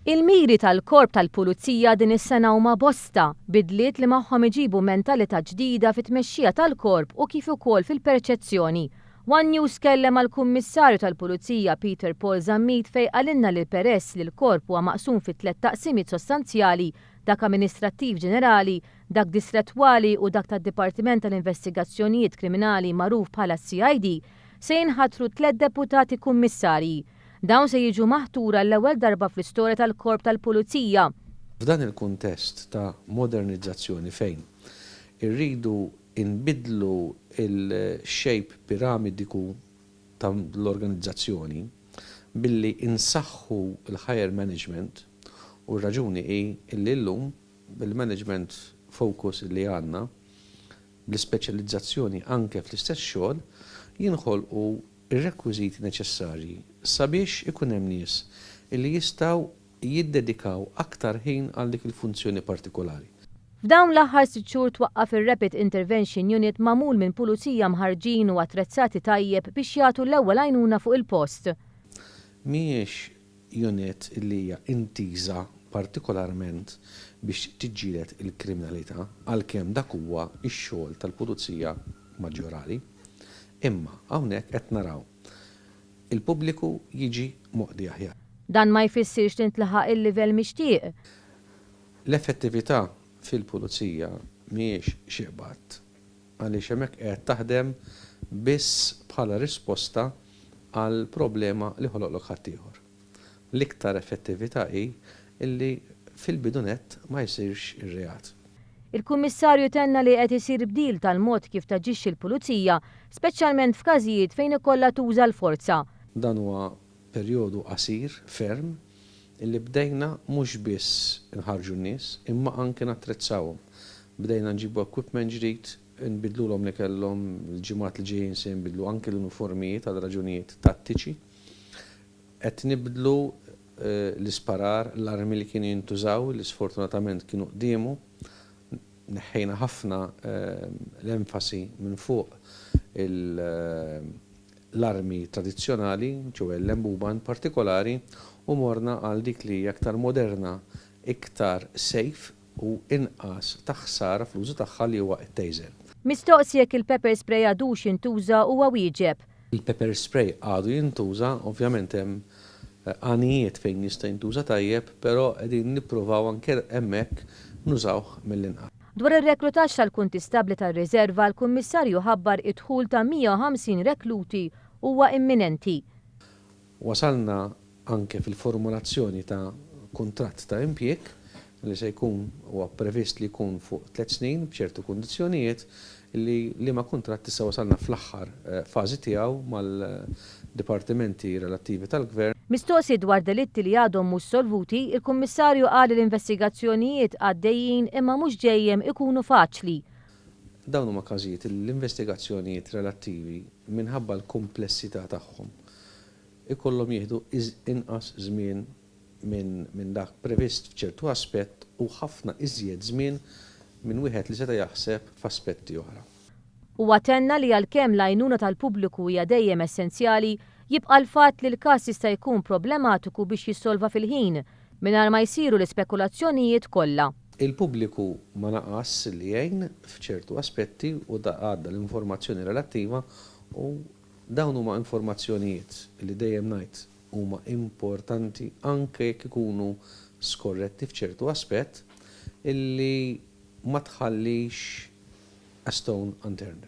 Il-miri tal-korp tal-pulizija din is-sena huma bosta bidliet li magħhom iġibu mentalità ġdida fit-tmexxija tal-korp u kif ukoll fil-perċezzjoni. One News kellem għall-Kummissarju tal-Pulizija Peter Paul Zammit fejn qalilna li peress li l-korp huwa maqsum fi 3 taqsimiet sostanzjali, dak amministrattiv ġenerali, dak distrettwali u dak tad-Dipartiment tal-Investigazzjonijiet Kriminali magħruf bħala CID, se jinħatru 3 deputati kummissarji. Dawn se jiġu maħtura l-ewwel darba fl-istorja tal-korp tal-pulizija. F'dan il-kuntest ta' modernizzazzjoni fejn irridu inbidlu il-shape piramidiku ta' l-organizzazzjoni billi insaħħu l-higher management u r-raġuni hi illi llum bil-management focus li għandna bl-ispeċjalizzazzjoni anke fl-istess xogħol jinħolqu ir-rekwiżiti neċessarji sabiex ikun hemm nies illi jistgħu jiddedikaw aktar ħin għal dik il-funzjoni partikolari. F'dawn l-aħħar 6 xhur twaqqaf ir-Rapid Intervention Unit magħmul minn pulizija mħarġin u attrezzati tajjeb biex jagħtu l-ewwel għajnuna fuq il-post. Mhijiex unit illi hija intiża partikolarment biex tiġġieled il-kriminalità għalkemm dak huwa x-xogħol tal-pulizija maġġorali. Imma hawnhekk qed naraw il-pubbliku jiġi moqdi aħjar. Dan ma jfissirx tintlaħaq il-livell mixtieq. L-effettività fil-pulizija mhijiex xi qbad għaliex hemmhekk qed taħdem biss bħala risposta għal problema li ħoloqlok ħaddieħor. L-iktar effettività hi illi fil-bidunet ma jsirx ir-reat. Il-Kummissarju tenna li qed isir bdil tal-mod kif taġixxi l-pulizija, speċjalment f'każijiet fejn ikollha tuża l-forza. Dan huwa perjodu qasir ferm illi bdejna mhux biss inħarġu n-nies imma anke nattrezzawhom. Bdejna nġibu equipment ġdid, nbidlulhom li kellhom il-ġimgħat li ġejjin se nbidlu anke l-uniformijiet għal raġunijiet tattiċi. Qed nibdlu l-isparar, l-armi li kienu jintużaw li sfortunatament kienu qdiemu. Neħħejna ħafna l-enfasi minn fuq l-armi tradizzjonali, ġew l-embuba in partikolari, u morna għal dik li aktar moderna, iktar safe u inqas taħsara fl-użu tagħha li huwa t-taser. Mistoqsi jekk il-pepper spray għadux jintuża huwa wieġeb. Il-pepper spray għadu jintuża, ovvjament hemm għanijiet fejn jista' jintuża tajjeb, però qegħdin nippruvaw anke hemmhekk nużawh mill-inqas. Dwar ir-reklutaġġ tal-kuntistabli tar-riserva, l-Kummissarju ħabbar id-dħul ta' 150 rekluti huwa imminenti. Wasalna anke fil-formulazzjoni ta' kuntratt ta' impjieg li se jkun huwa previst li jkun fuq 3 snin b'ċertu kundizzjonijiet li ma' kuntratt issa wasalna fl-aħħar fażi tiegħu mal-dipartimenti relattivi tal-Gvern. Mistoqsi dwar delitti li għadhom mhux solvuti, il-Kummissarju qal l-investigazzjonijiet għaddejjin imma mhux ġejjem ikunu faċli. Dawn huma każijiet l-investigazzjonijiet relattivi minħabba l-komplessità tagħhom ikollhom jieħdu inqas żmien minn dak previst f'ċertu aspett u ħafna iżjed żmien minn wieħed li seta' jaħseb f'aspetti oħra. Huwa tenna li għalkemm l-għajnuna tal-pubbliku hija dejjem essenzjali, jibqa' l-fatt li l-każ jista' jkun problematiku biex jissolva fil-ħin mingħajr ma jsiru l-ispekulazzjonijiet kollha. Il-pubbliku ma naqas li jgħin f'ċertu aspetti u għadda l-informazzjoni relattiva u dawn huma informazzjonijiet li dejjem ngħid huma importanti anke jekk ikunu skorretti f'ċertu aspett illi ma tħallix a stone unturned.